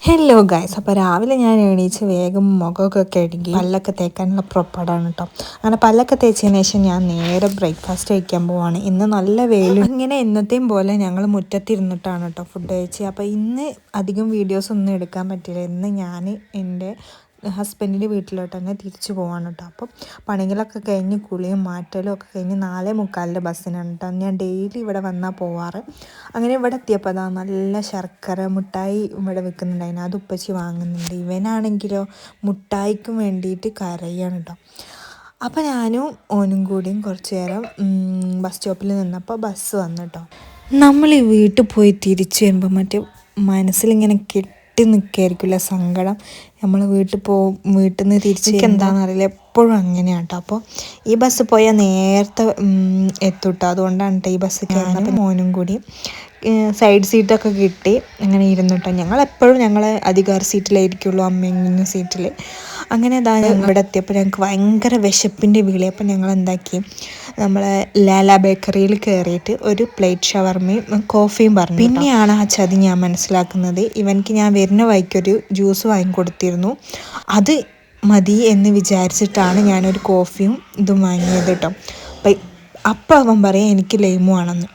Hello guys, അപ്പോൾ രാവിലെ ഞാൻ എണീച്ച് വേഗം മുഖമൊക്കെ കഴുകി പല്ലൊക്കെ തേക്കാനുള്ള പുറപ്പാടാണ് കേട്ടോ. അങ്ങനെ പല്ലൊക്കെ തേച്ചതിന് ശേഷം ഞാൻ നേരെ ബ്രേക്ക്ഫാസ്റ്റ് കഴിക്കാൻ പോവാണ്. ഇന്ന് നല്ല വെയിൽ, ഇങ്ങനെ എന്നത്തെയും പോലെ ഞങ്ങൾ മുറ്റത്തിരുന്നിട്ടാണ് കേട്ടോ ഫുഡ് കഴിച്ച്. അപ്പോൾ ഇന്ന് അധികം വീഡിയോസ് ഒന്നും എടുക്കാൻ പറ്റില്ല. ഇന്ന് ഞാൻ എൻ്റെ ഹസ്ബൻഡിൻ്റെ വീട്ടിലോട്ട് തന്നെ തിരിച്ചു പോവാണ് കേട്ടോ. അപ്പോൾ പണികളൊക്കെ കഴിഞ്ഞ് കുളിയും മാറ്റലും ഒക്കെ കഴിഞ്ഞ് 4:45 ബസ്സിനാണ് കേട്ടോ ഞാൻ ഡെയിലി ഇവിടെ വന്നാൽ പോവാറ്. അങ്ങനെ ഇവിടെ എത്തിയപ്പോൾ അതാ നല്ല ശർക്കര മുട്ടായി ഇവിടെ വെക്കുന്നുണ്ടായിരുന്നു. അത് ഉപ്പച്ചി വാങ്ങുന്നുണ്ട്. ഇവനാണെങ്കിലോ മുട്ടായിക്കും വേണ്ടിയിട്ട് കരയാണ് കേട്ടോ. അപ്പോൾ ഞാനും ഓനും കൂടിയും കുറച്ച് നേരം ബസ് സ്റ്റോപ്പിൽ നിന്നപ്പോൾ ബസ് വന്നു കേട്ടോ. നമ്മൾ ഈ വീട്ടിൽ പോയി തിരിച്ചു വരുമ്പോൾ മറ്റേ മനസ്സിലിങ്ങനെ കെട്ടി നിൽക്കായിരിക്കില്ല സങ്കടം. നമ്മൾ വീട്ടിൽ നിന്ന് തിരിച്ചേക്ക് എന്താണെന്നറിയില്ല, എപ്പോഴും അങ്ങനെയാണ് കേട്ടോ. അപ്പോൾ ഈ ബസ് പോയാൽ നേരത്തെ എത്തുട്ടോ. അതുകൊണ്ടാണ് കേട്ടോ ഈ ബസ് കയറുന്നത്. അപ്പോൾ മോനും കൂടി സൈഡ് സീറ്റൊക്കെ കിട്ടി അങ്ങനെ ഇരുന്നിട്ടോ. ഞങ്ങളെപ്പോഴും അധികാര സീറ്റിലായിരിക്കുള്ളൂ, അമ്മയും സീറ്റിൽ. അങ്ങനെ ഇതാ ഇവിടെ എത്തിയപ്പോൾ ഞങ്ങൾക്ക് ഭയങ്കര വിശപ്പിൻ്റെ വിളി. അപ്പോൾ ഞങ്ങൾ എന്താക്കി, നമ്മളെ ലാല ബേക്കറിയിൽ കയറിയിട്ട് ഒരു പ്ലേറ്റ് ഷവർമയും കോഫിയും പറഞ്ഞു. പിന്നെയാണ് ആ ചതി ഞാൻ മനസ്സിലാക്കുന്നത്. ഇവനിക്ക് ഞാൻ വരുന്ന വഴിക്കൊരു ജ്യൂസ് വാങ്ങിക്കൊടുത്തിരുന്നു. അത് മതി എന്ന് വിചാരിച്ചിട്ടാണ് ഞാനൊരു കോഫിയും ഇതും വാങ്ങിയത് കേട്ടോ. അപ്പം അവൻ പറയാം എനിക്ക് ലൈമു ആണെന്ന്.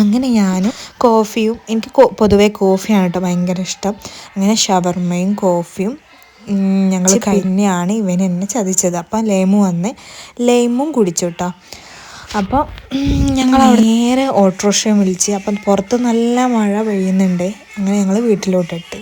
അങ്ങനെ ഞാനും കോഫിയും, എനിക്ക് പൊതുവേ കോഫിയാണ് കേട്ടോ ഭയങ്കര ഇഷ്ടം. അങ്ങനെ ഷവർമയും കോഫിയും ഞങ്ങൾ കഴിഞ്ഞാണ് ഇവൻ എന്നെ ചതിച്ചത്. അപ്പം ലൈമും കുടിച്ചു കേട്ടോ. അപ്പോൾ ഞങ്ങൾ നേരെ ഓട്ടോറിക്ഷയും വിളിച്ച്. അപ്പം പുറത്ത് നല്ല മഴ പെയ്യുന്നുണ്ട്. അങ്ങനെ ഞങ്ങൾ വീട്ടിലോട്ടെത്തി.